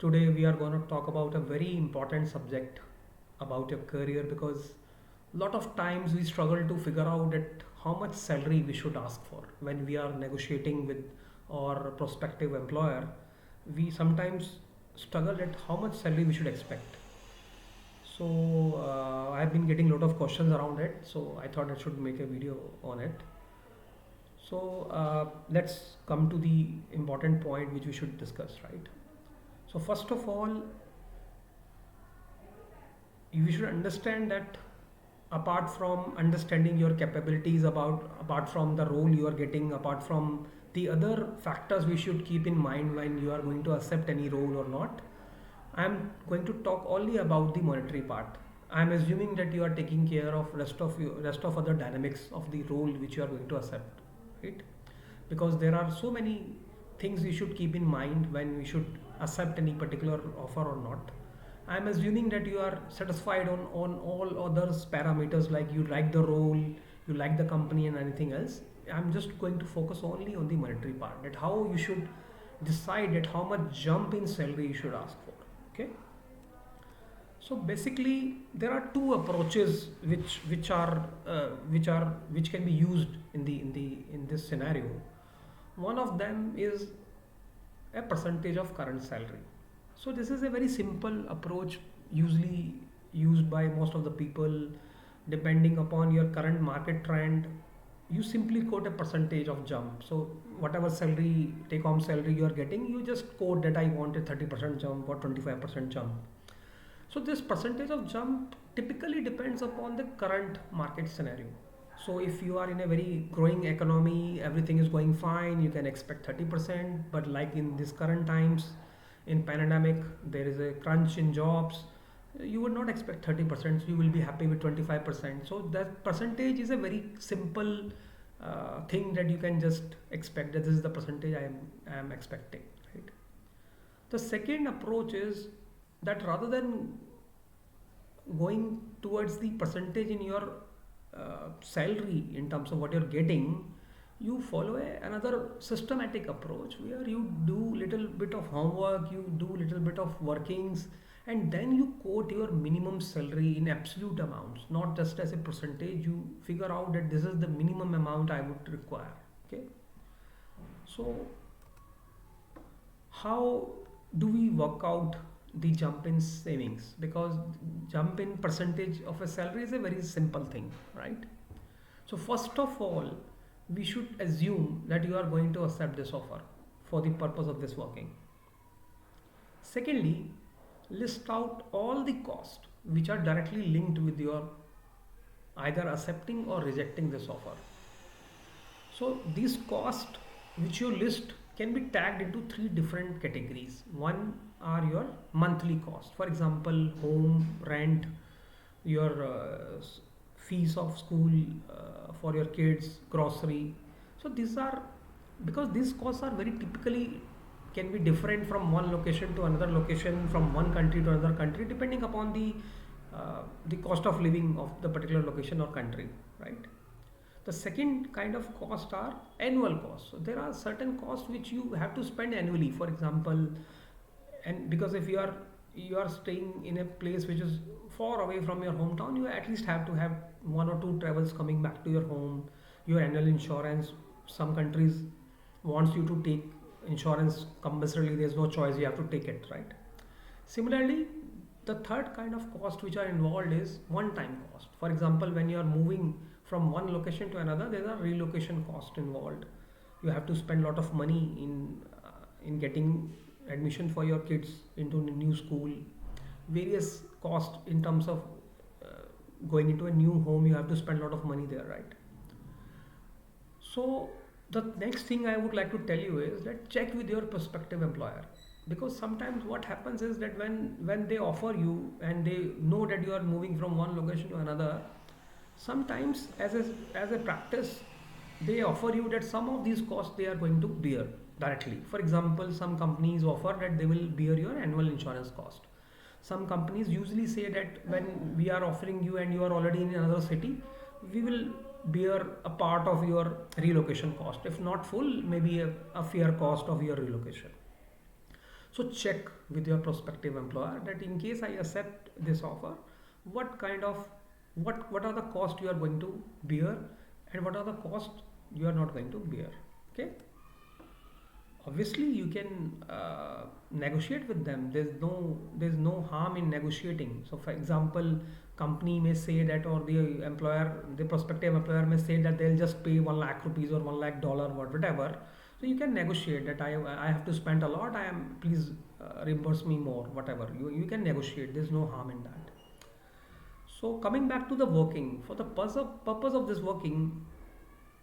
Today we are going to talk about a very important subject about your career because a lot of times we struggle to figure out that how much salary we should ask for when we are negotiating with our prospective employer. We sometimes struggle at how much salary we should expect. I've been getting a lot of questions around it, so I thought I should make a video on it. Let's come to the important point which we should discuss, right? So first of all, you should understand that apart from understanding your capabilities, apart from the role you are getting, apart from the other factors we should keep in mind when you are going to accept any role or not, I am going to talk only about the monetary part. I am assuming that you are taking care of rest of other dynamics of the role which you are going to accept, right? Because there are so many things you should keep in mind when we should accept any particular offer or not. I am assuming that you are satisfied on all others parameters, like you like the role, you like the company and anything else. I'm just going to focus only on the monetary part, that how you should decide that how much jump in salary you should ask for. Okay. So basically, there are two approaches which can be used in this scenario. One of them is a percentage of current salary. So this is a very simple approach, usually used by most of the people. Depending upon your current market trend, you simply quote a percentage of jump. So whatever salary, take home salary you are getting, you just quote that I want a 30% jump or 25% jump. So this percentage of jump typically depends upon the current market scenario. So if you are in a very growing economy, everything is going fine, you can expect 30%. But like in these current times, in pandemic, there is a crunch in jobs. You would not expect 30%. So you will be happy with 25%. So that percentage is a very simple thing that you can just expect that this is the percentage I am expecting. Right. The second approach is that rather than going towards the percentage in your salary in terms of what you're getting, you follow another systematic approach where you do little bit of homework, you do little bit of workings, and then you quote your minimum salary in absolute amounts, not just as a percentage. You figure out that this is the minimum amount I would require. Okay. So how do we work out the jump in savings? Because jump in percentage of a salary is a very simple thing, right? So first of all, we should assume that you are going to accept this offer for the purpose of this working. Secondly, list out all the costs which are directly linked with your either accepting or rejecting this offer. So these costs which you list can be tagged into three different categories. One are your monthly cost. For example, home, rent, your fees of school for your kids, grocery. So these are, because these costs are very typically can be different from one location to another location, from one country to another country, depending upon the cost of living of the particular location or country, right? The second kind of cost are annual costs. So there are certain costs which you have to spend annually. For example, and because if you are staying in a place which is far away from your hometown, you at least have to have one or two travels coming back to your home, your annual insurance. Some countries wants you to take insurance compulsorily. There's no choice, you have to take it, right? Similarly, the third kind of cost which are involved is one time cost. For example, when you are moving from one location to another, there are relocation cost involved. You have to spend a lot of money in getting admission for your kids into a new school. Various costs in terms of uh, going into a new home, you have to spend a lot of money there, right? So the next thing I would like to tell you is that check with your prospective employer, because sometimes what happens is that when they offer you and they know that you are moving from one location to another, sometimes as a practice they offer you that some of these costs they are going to bear directly. For example, some companies offer that they will bear your annual insurance cost. Some companies usually say that when we are offering you and you are already in another city, we will bear a part of your relocation cost, if not full, maybe a fair cost of your relocation. So check with your prospective employer that in case I accept this offer, what kind of what are the costs you are going to bear, and what are the costs you are not going to bear. Okay. Obviously you can negotiate with them. There's no harm in negotiating. So for example, company may say that, or the prospective employer may say that they'll just pay 1 lakh rupees or 1 lakh dollar or whatever. So you can negotiate that I have to spend a lot, I am, please reimburse me more, whatever. You can negotiate. There's no harm in that. So coming back to the working, for the purpose of this working,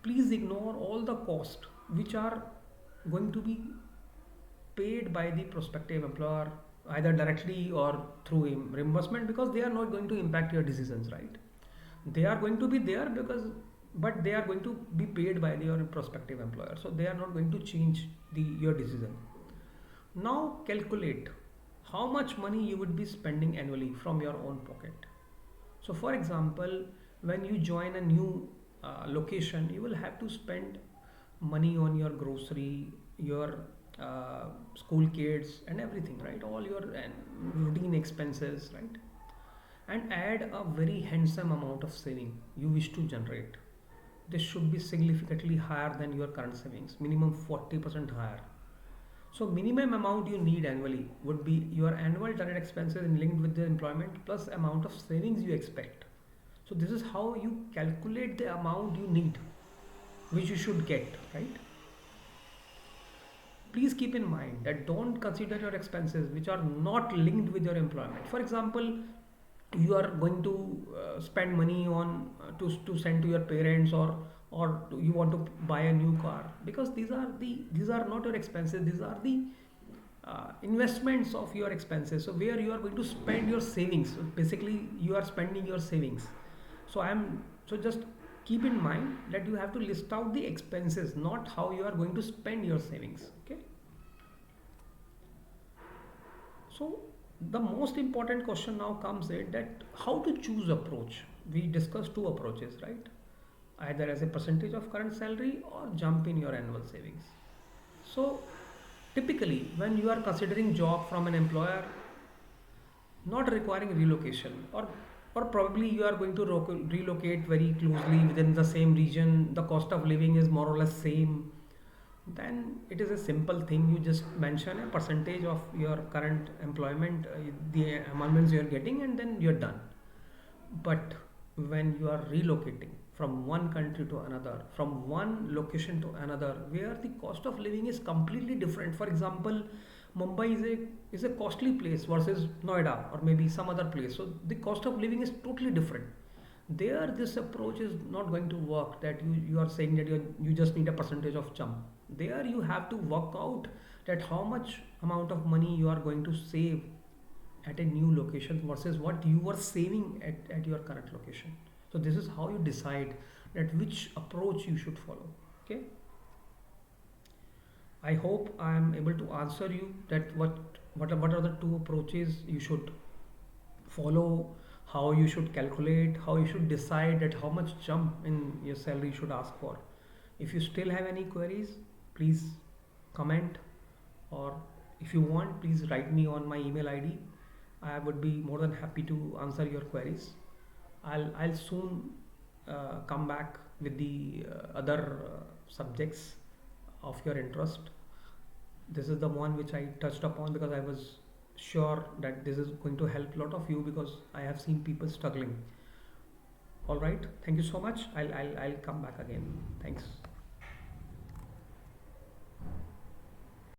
please ignore all the cost which are going to be paid by the prospective employer, either directly or through reimbursement, because they are not going to impact your decisions, right? They are going to be there because, but they are going to be paid by your prospective employer, so they are not going to change your decision. Now calculate how much money you would be spending annually from your own pocket. So for example, when you join a new location, you will have to spend money on your grocery, your school kids and everything, right? All your routine expenses, right? And add a very handsome amount of saving you wish to generate. This should be significantly higher than your current savings, minimum 40% higher. So minimum amount you need annually would be your annual direct expenses linked with the employment plus amount of savings you expect. So this is how you calculate the amount you need, which you should get, right? Please keep in mind that don't consider your expenses which are not linked with your employment. For example, you are going to spend money on to send to your parents, or you want to buy a new car, because these are not your expenses. These are the investments of your expenses. So where you are going to spend your savings. So basically you are spending your savings. So just keep in mind that you have to list out the expenses, not how you are going to spend your savings. Okay. So the most important question now comes in that how to choose approach. We discussed two approaches, right? Either as a percentage of current salary or jump in your annual savings. So typically when you are considering job from an employer not requiring relocation, or probably you are going to relocate very closely within the same region, the cost of living is more or less same, then it is a simple thing. You just mention a percentage of your current employment, the emoluments you are getting, and then you're done. But when you are relocating from one country to another, from one location to another, where the cost of living is completely different. For example, Mumbai is a costly place versus Noida or maybe some other place. So the cost of living is totally different. There, this approach is not going to work. That you are saying that you just need a percentage of jump. There you have to work out that how much amount of money you are going to save at a new location versus what you were saving at your current location. So this is how you decide that which approach you should follow. Okay. I hope I am able to answer you that what are the two approaches you should follow, how you should calculate, how you should decide that how much jump in your salary you should ask for. If you still have any queries, please comment, or if you want, please write me on my email ID. I would be more than happy to answer your queries. I'll soon come back with the other subjects of your interest. This is the one which I touched upon because I was sure that this is going to help a lot of you, because I have seen people struggling. All right, thank you so much. I'll come back again. Thanks.